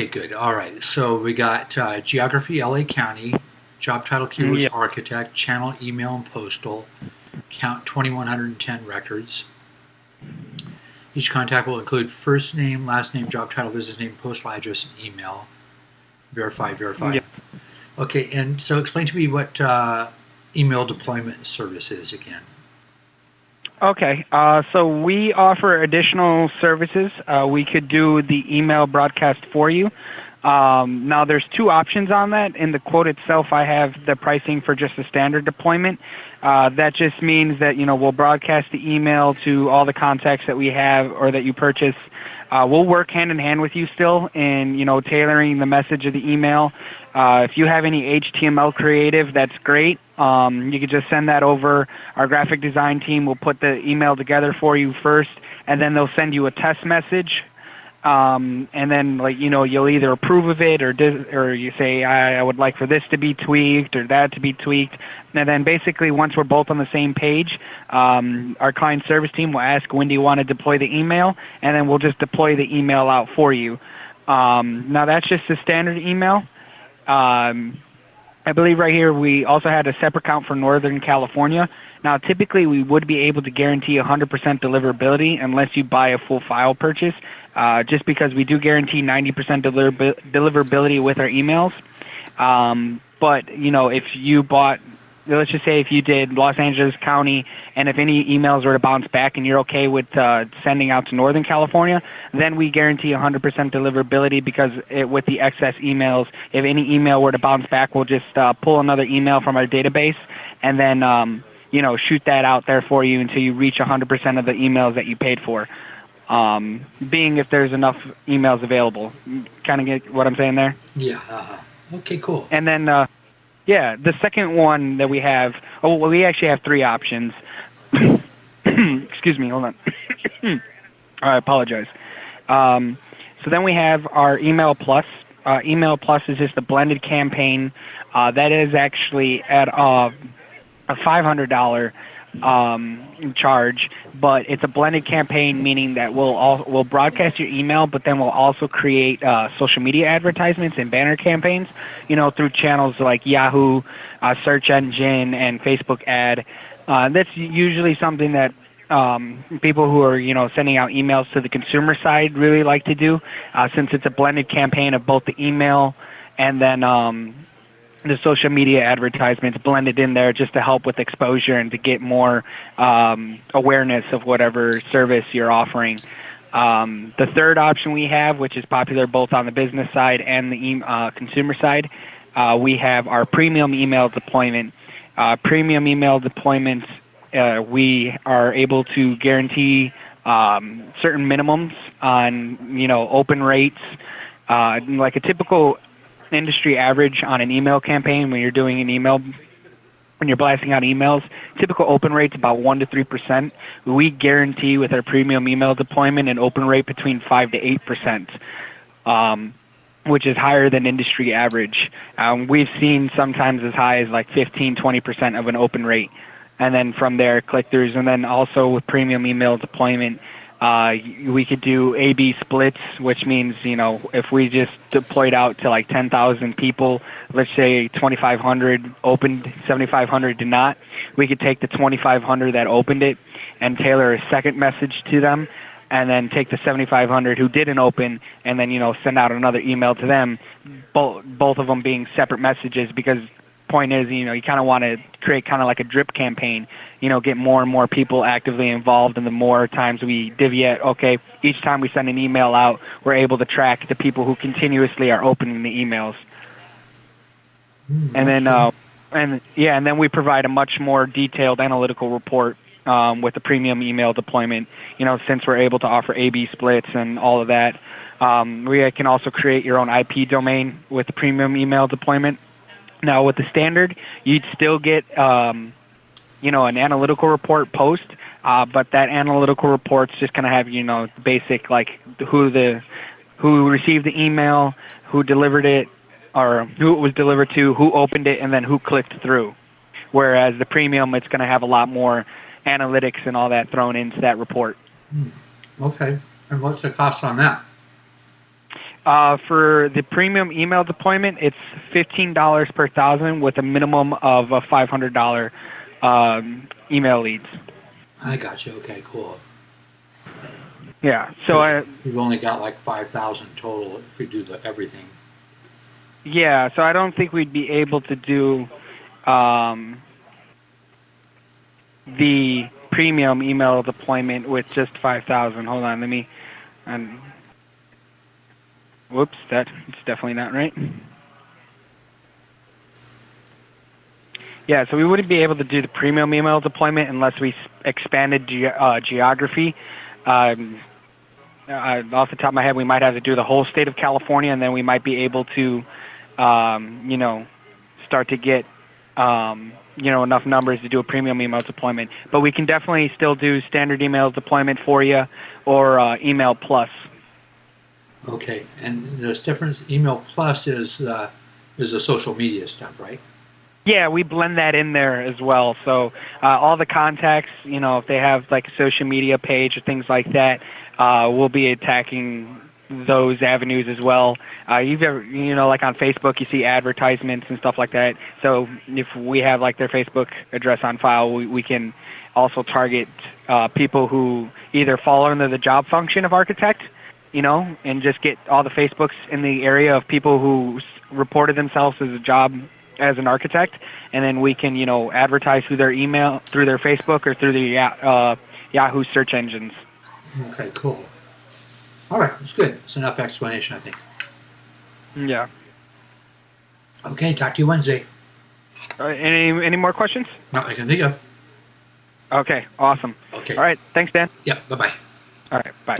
Okay, good. All right. So we got geography, LA County, job title keywords, Yeah. architect, channel, email, and postal, count 2,110 records. Each contact will include first name, last name, job title, business name, postal address, and email. Verify, verify. Yeah. Okay, and so explain to me what email deployment service is again. Okay. So we offer additional services. We could do the email broadcast for you. Now, there's two options on that. In the quote itself, I have the pricing for just the standard deployment. That just means that we'll broadcast the email to all the contacts that we have or that you purchase. We'll work hand in hand with you still in tailoring the message of the email. If you have any HTML creative, that's great. You could just send that over. Our graphic design team will put the email together for you first, and then they'll send you a test message. And then, you'll either approve of it or you say, I would like for this to be tweaked or that to be tweaked. And then basically, once we're both on the same page, our client service team will ask, when do you want to deploy the email? And then we'll just deploy the email out for you. Now, that's just the standard email. I believe right here we also had a separate count for Northern California. Now, typically we would be able to guarantee 100% deliverability unless you buy a full file purchase, just because we do guarantee 90% deliverability with our emails. But, if you bought, let's just say if you did Los Angeles County, and if any emails were to bounce back and you're okay with sending out to Northern California, then we guarantee 100% deliverability because with the excess emails, if any email were to bounce back, we'll just pull another email from our database and then, shoot that out there for you until you reach 100% of the emails that you paid for, being if there's enough emails available. Kind of get what I'm saying there? Yeah. Okay, cool. And then, the second one that we have, we actually have three options. Excuse me, hold on. I apologize. So then we have our Email Plus. Email Plus is just a blended campaign. That is actually at a $500 charge, but it's a blended campaign, meaning that we'll broadcast your email, but then we'll also create social media advertisements and banner campaigns, through channels like Yahoo, search engine, and Facebook ad. That's usually something that people who are sending out emails to the consumer side really like to do, since it's a blended campaign of both the email and then the social media advertisements blended in there just to help with exposure and to get more awareness of whatever service you're offering. The third option we have, which is popular both on the business side and the consumer side, we have our premium email deployment. Premium email deployments, we are able to guarantee certain minimums on open rates, like a typical industry average on an email campaign. When you're blasting out emails, typical open rate's about 1% to 3%. We guarantee with our premium email deployment an open rate between 5% to 8%, which is higher than industry average. We've seen sometimes as high as like 15-20% of an open rate, and then from there click-throughs. And then also with premium email deployment, we could do A/B splits, which means, if we just deployed out to like 10,000 people, let's say 2,500 opened, 7,500 did not, we could take the 2,500 that opened it and tailor a second message to them, and then take the 7,500 who didn't open and then, send out another email to them, both of them being separate messages, because point is, you kind of want to create kind of like a drip campaign, get more and more people actively involved, and the more times we divvy it, each time we send an email out, we're able to track the people who continuously are opening the emails. And then, and then we provide a much more detailed analytical report with the premium email deployment, since we're able to offer A/B splits and all of that. We can also create your own IP domain with the premium email deployment. Now, with the standard, you'd still get, an analytical report post, but that analytical report's just going to have, the basic, like who received the email, who delivered it, or who it was delivered to, who opened it, and then who clicked through. Whereas the premium, it's going to have a lot more analytics and all that thrown into that report. Okay. And what's the cost on that? For the premium email deployment, it's $15 per 1,000 with a minimum of a $500 email leads. I got you. Okay, cool. Yeah. So we've only got like 5,000 total if we do everything. Yeah. So I don't think we'd be able to do the premium email deployment with just 5,000. Hold on. Let me. Whoops. That's definitely not right. Yeah, so we wouldn't be able to do the premium email deployment unless we expanded geography. Off the top of my head, we might have to do the whole state of California, and then we might be able to, start to get, enough numbers to do a premium email deployment. But we can definitely still do standard email deployment for you, or Email Plus. Okay, and this difference, Email Plus is the social media stuff, right? Yeah, we blend that in there as well. So all the contacts, if they have like a social media page or things like that, we'll be attacking those avenues as well. You've ever, like on Facebook, you see advertisements and stuff like that. So if we have like their Facebook address on file, we can also target people who either fall under the job function of architect, and just get all the Facebooks in the area of people who reported themselves as a job as an architect, and then we can, advertise through their email, through their Facebook, or through the Yahoo search engines. Okay, cool. All right, that's good. It's enough explanation, I think. Yeah. Okay, talk to you Wednesday. Any more questions? No, I can think of. Okay, awesome. Okay. All right, thanks, Dan. Yep, bye-bye. All right, bye.